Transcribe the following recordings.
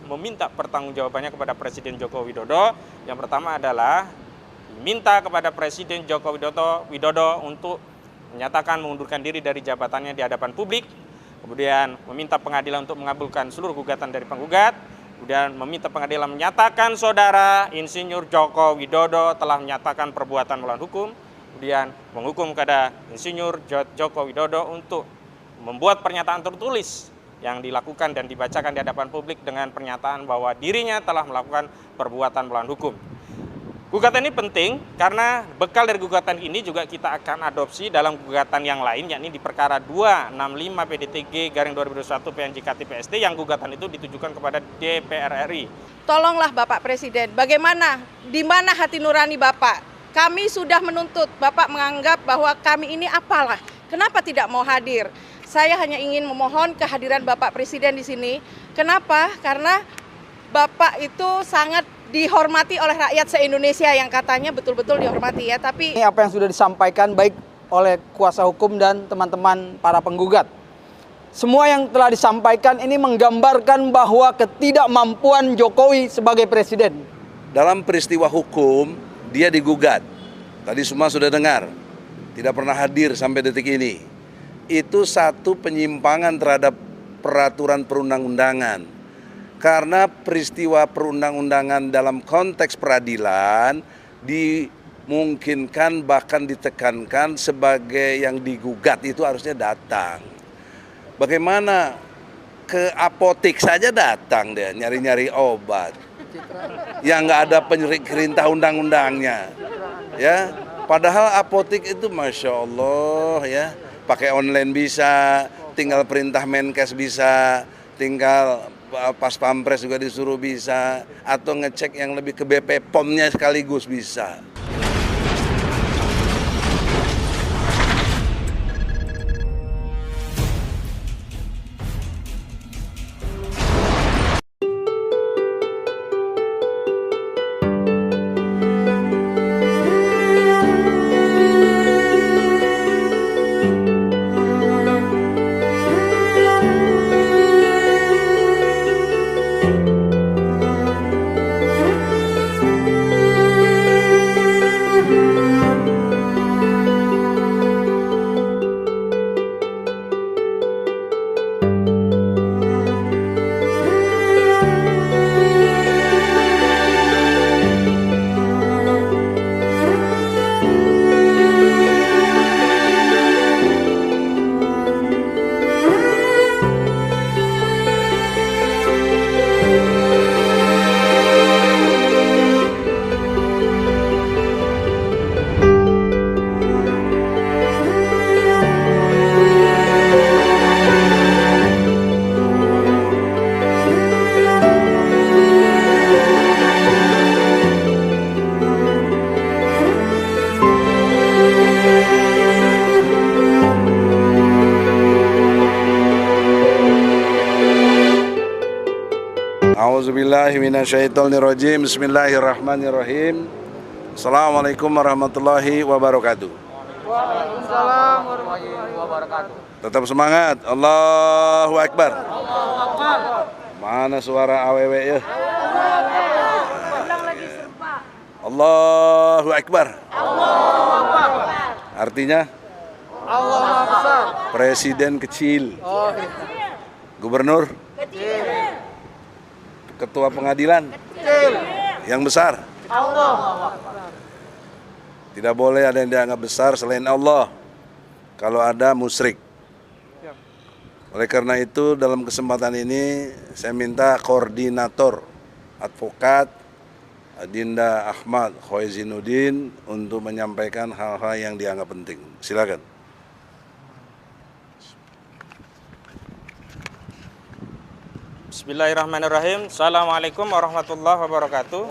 meminta pertanggungjawabannya kepada Presiden Joko Widodo. Yang pertama adalah minta kepada Presiden Joko Widodo untuk menyatakan mengundurkan diri dari jabatannya di hadapan publik, kemudian meminta pengadilan untuk mengabulkan seluruh gugatan dari penggugat, kemudian meminta pengadilan menyatakan saudara Insinyur Joko Widodo telah menyatakan perbuatan melawan hukum, kemudian menghukum kepada Insinyur Joko Widodo untuk membuat pernyataan tertulis yang dilakukan dan dibacakan di hadapan publik dengan pernyataan bahwa dirinya telah melakukan perbuatan melawan hukum. Gugatan ini penting karena bekal dari gugatan ini juga kita akan adopsi dalam gugatan yang lain, yakni di perkara 265 PDTG/2021 PNJKT PST yang gugatan itu ditujukan kepada DPR RI. Tolonglah Bapak Presiden, bagaimana, di mana hati nurani Bapak? Kami sudah menuntut, Bapak menganggap bahwa kami ini apalah, kenapa tidak mau hadir? Saya hanya ingin memohon kehadiran Bapak Presiden di sini. Kenapa? Karena Bapak itu sangat dihormati oleh rakyat se-Indonesia yang katanya betul-betul dihormati ya. Tapi ini apa yang sudah disampaikan baik oleh kuasa hukum dan teman-teman para penggugat. Semua yang telah disampaikan ini menggambarkan bahwa ketidakmampuan Jokowi sebagai presiden. Dalam peristiwa hukum dia digugat. Tadi semua sudah dengar. Tidak pernah hadir sampai detik ini. Itu satu penyimpangan terhadap peraturan perundang-undangan. Karena peristiwa perundang-undangan dalam konteks peradilan dimungkinkan bahkan ditekankan sebagai yang digugat itu harusnya datang. Bagaimana ke apotek saja datang dia nyari-nyari obat yang nggak ada perintah undang-undangnya, ya. Padahal apotek itu masya Allah ya, pakai online bisa, tinggal perintah Menkes bisa, tinggal pas pampres juga disuruh bisa, atau ngecek yang lebih ke BP POM-nya sekaligus bisa. A'udzubillahiminasyaitonirrajim. Bismillahirrahmanirrahim. Assalamualaikum warahmatullahi wabarakatuh. Waalaikumsalam warahmatullahi wabarakatuh. Tetap semangat. Allahu Akbar. Mana suara AWW ya? Allahu Akbar. Artinya? Allah Maha Besar. Presiden kecil. Oh, iya. Gubernur? Ketua pengadilan? Kecil. Yang besar? Allah. Tidak boleh ada yang dianggap besar selain Allah. Kalau ada musyrik. Oleh karena itu dalam kesempatan ini saya minta koordinator advokat Adinda Ahmad Khoizinuddin untuk menyampaikan hal-hal yang dianggap penting. Silakan. Bismillahirrahmanirrahim. Assalamualaikum warahmatullahi wabarakatuh.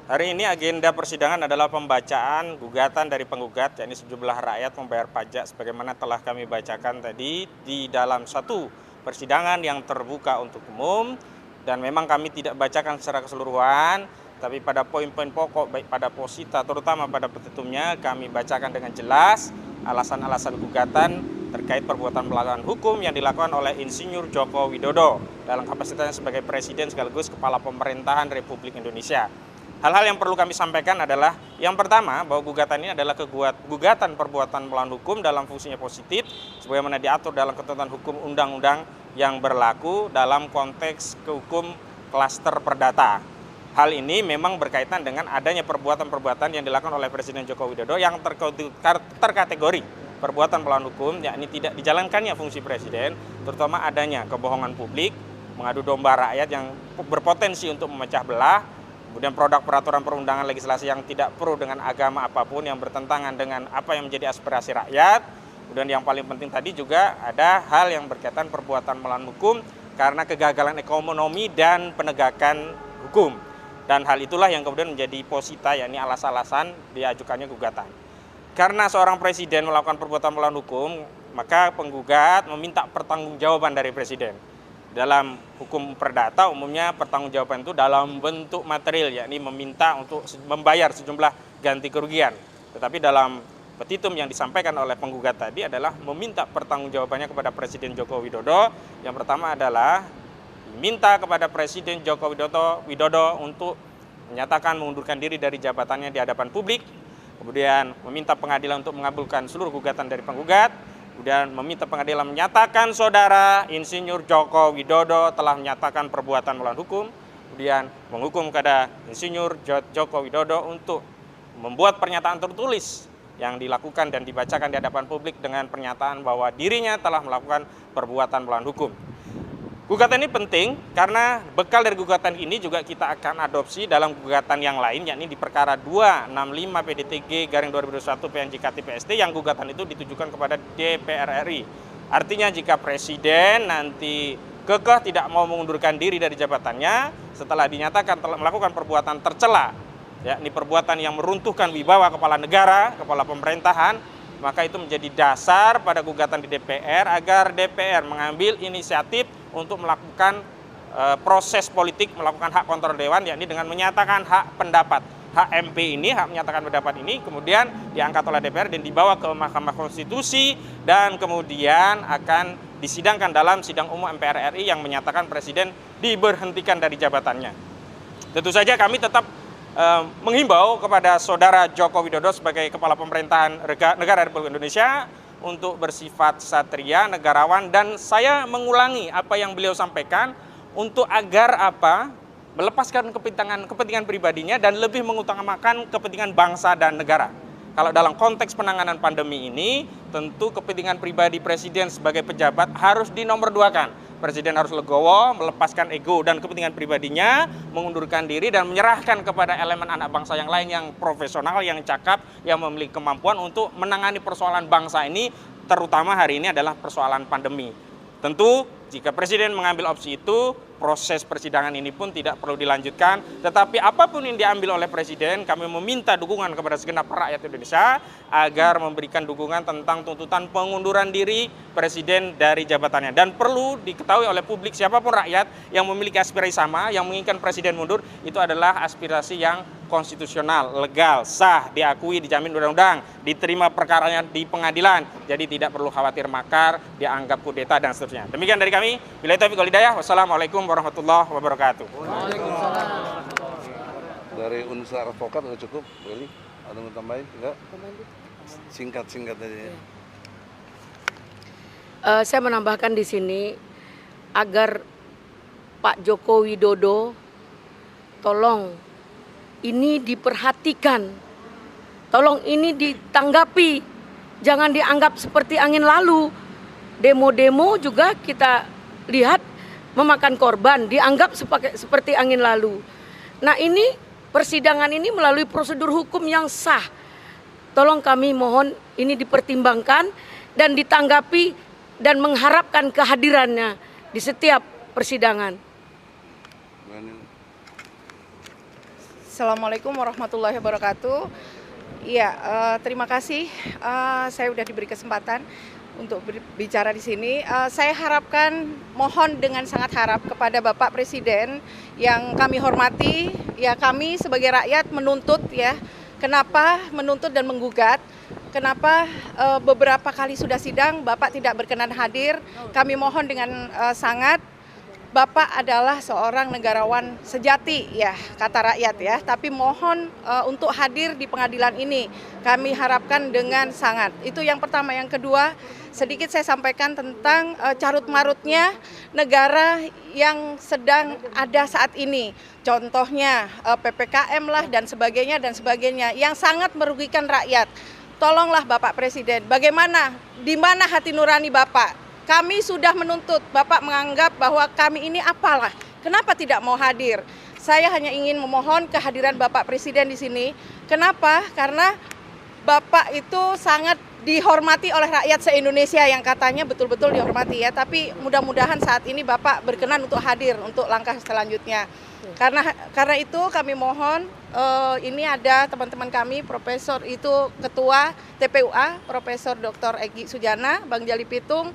Hari ini agenda persidangan adalah pembacaan gugatan dari penggugat, yakni sejumlah rakyat membayar pajak sebagaimana telah kami bacakan tadi di dalam satu persidangan yang terbuka untuk umum, dan memang kami tidak bacakan secara keseluruhan, tapi pada poin-poin pokok baik pada posita terutama pada petitumnya kami bacakan dengan jelas alasan-alasan gugatan terkait perbuatan pelanggaran hukum yang dilakukan oleh Insinyur Joko Widodo dalam kapasitasnya sebagai Presiden sekaligus Kepala Pemerintahan Republik Indonesia. Hal-hal yang perlu kami sampaikan adalah yang pertama, bahwa gugatan ini adalah gugatan perbuatan melawan hukum dalam fungsinya positif sebagaimana diatur dalam ketentuan hukum undang-undang yang berlaku dalam konteks hukum klaster perdata. Hal ini memang berkaitan dengan adanya perbuatan-perbuatan yang dilakukan oleh Presiden Joko Widodo yang terkategori perbuatan melawan hukum, yakni tidak dijalankannya fungsi presiden, terutama adanya kebohongan publik, mengadu domba rakyat yang berpotensi untuk memecah belah, kemudian produk peraturan perundangan legislasi yang tidak pro dengan agama apapun yang bertentangan dengan apa yang menjadi aspirasi rakyat. Kemudian yang paling penting tadi juga ada hal yang berkaitan perbuatan melawan hukum karena kegagalan ekonomi dan penegakan hukum. Dan hal itulah yang kemudian menjadi posita, yakni alas-alasan diajukannya gugatan. Karena seorang presiden melakukan perbuatan melawan hukum, maka penggugat meminta pertanggungjawaban dari presiden. Dalam hukum perdata umumnya pertanggungjawaban itu dalam bentuk material, yakni meminta untuk membayar sejumlah ganti kerugian. Tetapi dalam petitum yang disampaikan oleh penggugat tadi adalah meminta pertanggungjawabannya kepada Presiden Joko Widodo. Yang pertama adalah minta kepada Presiden Joko Widodo untuk menyatakan mengundurkan diri dari jabatannya di hadapan publik, kemudian meminta pengadilan untuk mengabulkan seluruh gugatan dari penggugat, kemudian meminta pengadilan menyatakan saudara Insinyur Joko Widodo telah menyatakan perbuatan melawan hukum, kemudian menghukum kepada Insinyur Joko Widodo untuk membuat pernyataan tertulis yang dilakukan dan dibacakan di hadapan publik dengan pernyataan bahwa dirinya telah melakukan perbuatan melawan hukum. Gugatan ini penting karena bekal dari gugatan ini juga kita akan adopsi dalam gugatan yang lain, yakni di perkara 265 PDTG/2021 PNJKT PST yang gugatan itu ditujukan kepada DPR RI. Artinya jika presiden nanti kekeh tidak mau mengundurkan diri dari jabatannya setelah dinyatakan telah melakukan perbuatan tercela, yakni perbuatan yang meruntuhkan wibawa kepala negara, kepala pemerintahan, maka itu menjadi dasar pada gugatan di DPR agar DPR mengambil inisiatif untuk melakukan proses politik, melakukan hak kontrol dewan, yakni dengan menyatakan hak pendapat. Hak MP ini, hak menyatakan pendapat ini, kemudian diangkat oleh DPR dan dibawa ke Mahkamah Konstitusi dan kemudian akan disidangkan dalam sidang umum MPR RI yang menyatakan presiden diberhentikan dari jabatannya. Tentu saja kami tetap menghimbau kepada saudara Joko Widodo sebagai Kepala Pemerintahan Negara Republik Indonesia untuk bersifat satria, negarawan, dan saya mengulangi apa yang beliau sampaikan untuk agar melepaskan kepentingan pribadinya dan lebih mengutamakan kepentingan bangsa dan negara. Kalau dalam konteks penanganan pandemi ini, tentu kepentingan pribadi presiden sebagai pejabat harus dinomorduakan. Presiden harus legowo, melepaskan ego dan kepentingan pribadinya, mengundurkan diri dan menyerahkan kepada elemen anak bangsa yang lain yang profesional, yang cakap, yang memiliki kemampuan untuk menangani persoalan bangsa ini, terutama hari ini adalah persoalan pandemi. Tentu jika presiden mengambil opsi itu, proses persidangan ini pun tidak perlu dilanjutkan. Tetapi apapun yang diambil oleh presiden, kami meminta dukungan kepada segenap rakyat Indonesia agar memberikan dukungan tentang tuntutan pengunduran diri presiden dari jabatannya. Dan perlu diketahui oleh publik, siapapun rakyat yang memiliki aspirasi sama, yang menginginkan presiden mundur, itu adalah aspirasi yang konstitusional, legal, sah, diakui, dijamin undang-undang, diterima perkaranya di pengadilan. Jadi tidak perlu khawatir makar, dianggap kudeta dan seterusnya. Demikian dari kami. Billahi taufiq wal hidayah. Wassalamualaikum warahmatullahi wabarakatuh. Dari unsur advokat udah cukup, Willy? Ada mau tambahin? Enggak? Singkat aja ya. Saya menambahkan di sini agar Pak Joko Widodo tolong ini diperhatikan, tolong ini ditanggapi, jangan dianggap seperti angin lalu. Demo-demo juga kita lihat memakan korban, dianggap seperti angin lalu. Nah ini persidangan ini melalui prosedur hukum yang sah. Tolong kami mohon ini dipertimbangkan dan ditanggapi dan mengharapkan kehadirannya di setiap persidangan. Assalamualaikum warahmatullahi wabarakatuh. Iya, terima kasih. Saya sudah diberi kesempatan untuk berbicara di sini. Saya harapkan, mohon dengan sangat harap kepada Bapak Presiden yang kami hormati, ya kami sebagai rakyat menuntut ya. Kenapa menuntut dan menggugat? kenapa beberapa kali sudah sidang Bapak tidak berkenan hadir. Kami mohon dengan sangat, Bapak adalah seorang negarawan sejati ya, kata rakyat ya. Tapi mohon untuk hadir di pengadilan ini, kami harapkan dengan sangat. Itu yang pertama. Yang kedua, sedikit saya sampaikan tentang carut-marutnya negara yang sedang ada saat ini. Contohnya PPKM lah dan sebagainya yang sangat merugikan rakyat. Tolonglah Bapak Presiden, bagaimana, di mana hati nurani Bapak? Kami sudah menuntut, Bapak menganggap bahwa kami ini apalah, kenapa tidak mau hadir? Saya hanya ingin memohon kehadiran Bapak Presiden di sini. Kenapa? Karena Bapak itu sangat dihormati oleh rakyat se-Indonesia yang katanya betul-betul dihormati ya. Tapi mudah-mudahan saat ini Bapak berkenan untuk hadir untuk langkah selanjutnya. Karena itu kami mohon, ini ada teman-teman kami, Profesor itu Ketua TPUA, Profesor Dr. Egy Sujana, Bang Jali Pitung,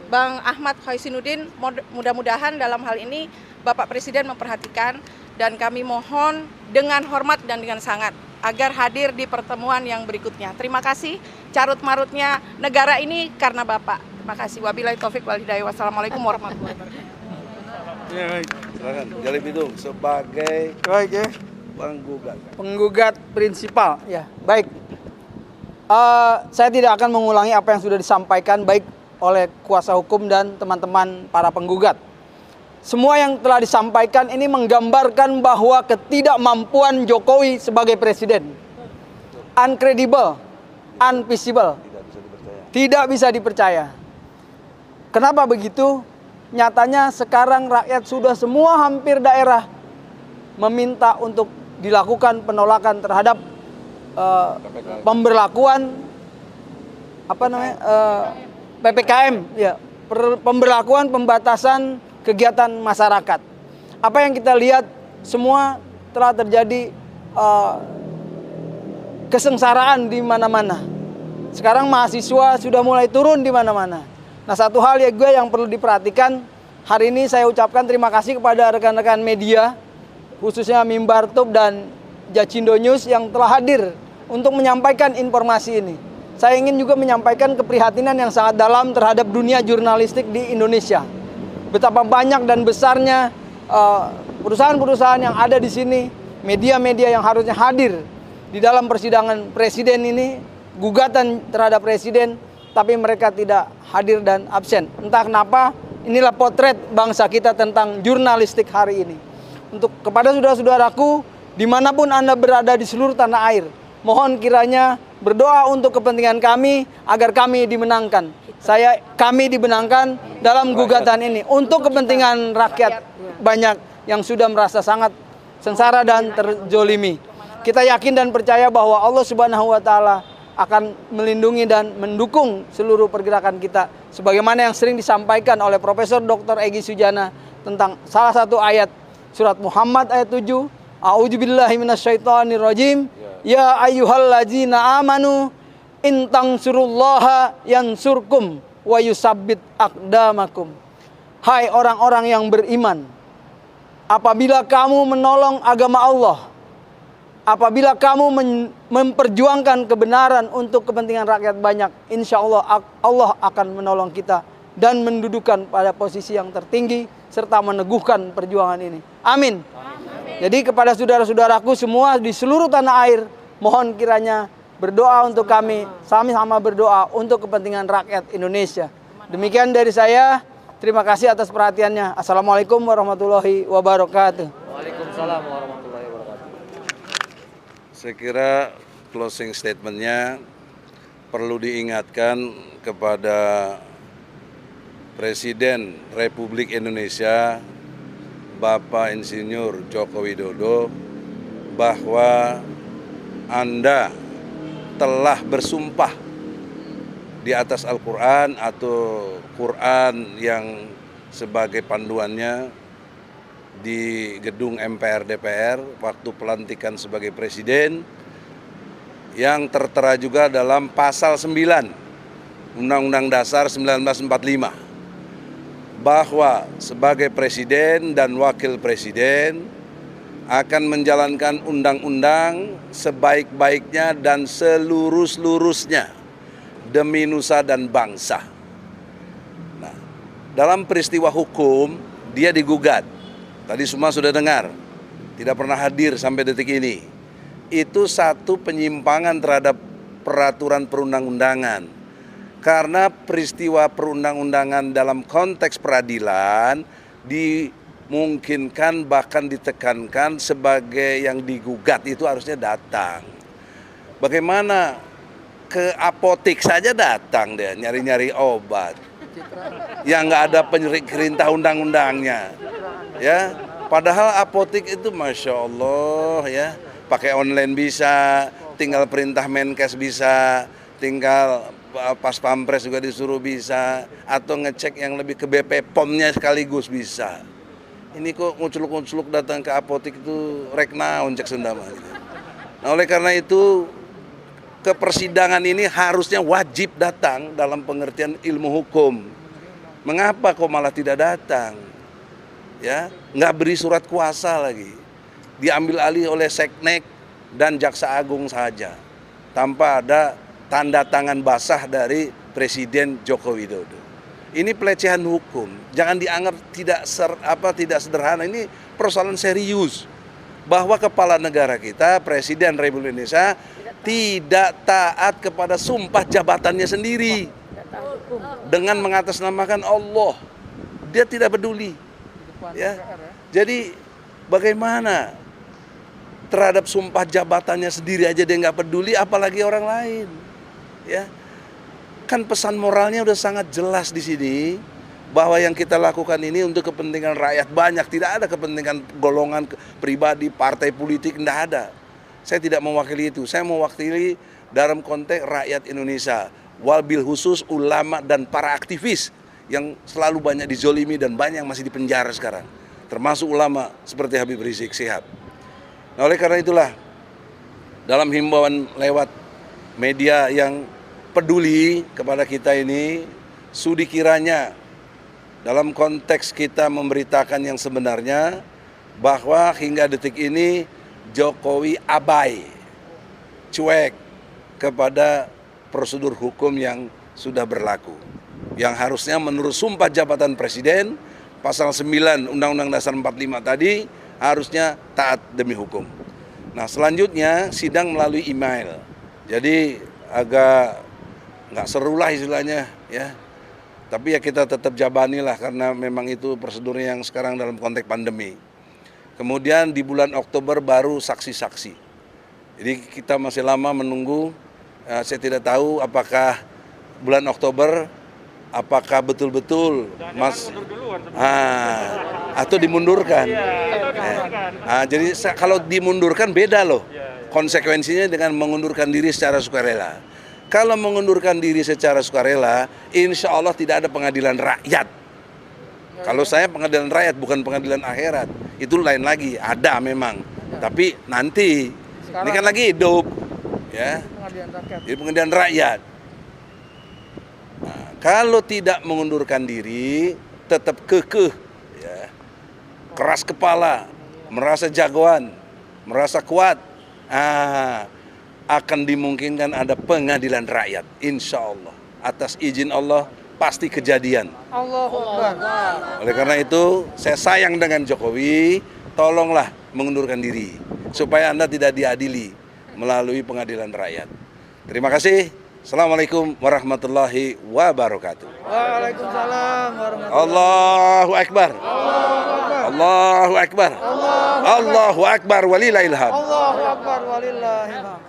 Bang Ahmad Khoisinuddin, mudah-mudahan dalam hal ini Bapak Presiden memperhatikan dan kami mohon dengan hormat dan dengan sangat agar hadir di pertemuan yang berikutnya. Terima kasih, carut-marutnya negara ini karena Bapak. Terima kasih. Wabillahi taufik wal hidayah. Wassalamualaikum warahmatullahi wabarakatuh. Ya, silakan Jali Pitung sebagai penggugat prinsipal. Ya, baik. Saya tidak akan mengulangi apa yang sudah disampaikan baik oleh kuasa hukum dan teman-teman para penggugat. Semua yang telah disampaikan ini menggambarkan bahwa ketidakmampuan Jokowi sebagai presiden. Uncredible, unfeasible, tidak bisa dipercaya. Kenapa begitu? Nyatanya sekarang rakyat sudah semua hampir daerah meminta untuk dilakukan penolakan terhadap pemberlakuan PPKM, ya, pemberlakuan pembatasan kegiatan masyarakat. Apa yang kita lihat semua telah terjadi kesengsaraan di mana-mana. Sekarang mahasiswa sudah mulai turun di mana-mana. Nah, satu hal ya yang perlu diperhatikan, hari ini saya ucapkan terima kasih kepada rekan-rekan media, khususnya Mimbar Tub dan Jacindo News yang telah hadir untuk menyampaikan informasi ini. Saya ingin juga menyampaikan keprihatinan yang sangat dalam terhadap dunia jurnalistik di Indonesia. Betapa banyak dan besarnya perusahaan-perusahaan yang ada di sini, media-media yang harusnya hadir di dalam persidangan presiden ini, gugatan terhadap presiden, tapi mereka tidak hadir dan absen. Entah kenapa, inilah potret bangsa kita tentang jurnalistik hari ini. Untuk kepada saudara-saudaraku, dimanapun Anda berada di seluruh tanah air, mohon kiranya berdoa untuk kepentingan kami agar kami dimenangkan. Kami dimenangkan dalam gugatan ini untuk kepentingan rakyat banyak yang sudah merasa sangat sengsara dan terzolimi. Kita yakin dan percaya bahwa Allah Subhanahu wa Ta'ala akan melindungi dan mendukung seluruh pergerakan kita, sebagaimana yang sering disampaikan oleh Profesor Dr. Egy Sujana tentang salah satu ayat surat Muhammad ayat 7, A'udzubillahi minasyaitonirrajim, ya ayyuhalladzina amanu in tansurullaha yansurkum wa yusabbit aqdamakum. Hai orang-orang yang beriman, apabila kamu menolong agama Allah, apabila kamu memperjuangkan kebenaran untuk kepentingan rakyat banyak, insya Allah Allah akan menolong kita dan mendudukan pada posisi yang tertinggi serta meneguhkan perjuangan ini. Amin. Jadi kepada saudara-saudaraku semua di seluruh tanah air, mohon kiranya berdoa untuk kami, sama-sama berdoa untuk kepentingan rakyat Indonesia. Demikian dari saya, terima kasih atas perhatiannya. Assalamualaikum warahmatullahi wabarakatuh. Waalaikumsalam warahmatullahi wabarakatuh. Saya kira closing statement-nya perlu diingatkan kepada Presiden Republik Indonesia Bapak Insinyur Joko Widodo bahwa Anda telah bersumpah di atas Al-Quran atau Quran yang sebagai panduannya di gedung MPR DPR waktu pelantikan sebagai presiden, yang tertera juga dalam pasal 9 Undang-Undang Dasar 1945 bahwa sebagai presiden dan wakil presiden akan menjalankan undang-undang sebaik-baiknya dan selurus-lurusnya demi nusa dan bangsa. Nah, dalam peristiwa hukum dia digugat. Tadi semua sudah dengar, tidak pernah hadir sampai detik ini. Itu satu penyimpangan terhadap peraturan perundang-undangan. Karena peristiwa perundang-undangan dalam konteks peradilan dimungkinkan bahkan ditekankan sebagai yang digugat itu harusnya datang. Bagaimana ke apotik saja datang dia nyari-nyari obat yang nggak ada perintah undang-undangnya, ya. Padahal apotik itu masya Allah ya, pakai online bisa, tinggal perintah Menkes bisa, tinggal pas pampres juga disuruh bisa, atau ngecek yang lebih ke BP POM-nya sekaligus bisa. Ini kok nguculuk-nguculuk datang ke apotik itu rek naon cek Sunda mah gitu. Nah, oleh karena itu ke persidangan ini harusnya wajib datang dalam pengertian ilmu hukum. Mengapa kok malah tidak datang? Ya, nggak beri surat kuasa lagi. Diambil alih oleh Seknek dan Jaksa Agung saja. Tanpa ada tanda tangan basah dari Presiden Joko Widodo. Ini pelecehan hukum. Jangan dianggap tidak sederhana. Ini persoalan serius. Bahwa kepala negara kita, Presiden Republik Indonesia tidak taat kepada sumpah jabatannya sendiri dengan mengatasnamakan Allah. Dia tidak peduli. Ya. Jadi bagaimana terhadap sumpah jabatannya sendiri aja dia nggak peduli, apalagi orang lain. Ya. Kan pesan moralnya udah sangat jelas di sini bahwa yang kita lakukan ini untuk kepentingan rakyat banyak, tidak ada kepentingan golongan pribadi, partai politik, tidak ada. Saya tidak mewakili itu, saya mewakili dalam konteks rakyat Indonesia, wabil khusus ulama dan para aktivis yang selalu banyak dizolimi dan banyak yang masih di penjara sekarang, termasuk ulama seperti Habib Rizik Syihab. Nah, oleh karena itulah dalam himbauan lewat media yang peduli kepada kita ini, sudi kiranya dalam konteks kita memberitakan yang sebenarnya bahwa hingga detik ini Jokowi abai, cuek kepada prosedur hukum yang sudah berlaku. Yang harusnya menurut sumpah jabatan Presiden, pasal 9 Undang-Undang Dasar 45 tadi, harusnya taat demi hukum. Nah, selanjutnya sidang melalui email. Jadi agak nggak seru lah istilahnya ya. Tapi ya kita tetap jabani lah karena memang itu prosedurnya yang sekarang dalam konteks pandemi. Kemudian di bulan Oktober baru saksi-saksi. Jadi kita masih lama menunggu. Saya tidak tahu apakah bulan Oktober apakah betul-betul atau dimundurkan. Jadi kalau dimundurkan beda loh. Konsekuensinya dengan mengundurkan diri secara sukarela. Kalau mengundurkan diri secara sukarela, insya Allah tidak ada pengadilan rakyat. Kalau saya pengadilan rakyat bukan pengadilan akhirat, itu lain lagi. Ada memang, tapi nanti sekarang, ini kan lagi hidup, ya. Jadi pengadilan rakyat. Nah, kalau tidak mengundurkan diri, tetap kekeh, ya, keras kepala, merasa jagoan, merasa kuat. Akan dimungkinkan ada pengadilan rakyat, insya Allah. Atas izin Allah, pasti kejadian. Allahu Akbar. Oleh karena itu, saya sayang dengan Jokowi, tolonglah mengundurkan diri, supaya Anda tidak diadili melalui pengadilan rakyat. Terima kasih. Assalamualaikum warahmatullahi wabarakatuh. Waalaikumsalam warahmatullahi wabarakatuh. Allahu Akbar. Allahu Akbar. Allahu Akbar walillahil hamd. Allahu Akbar walillahil hamd.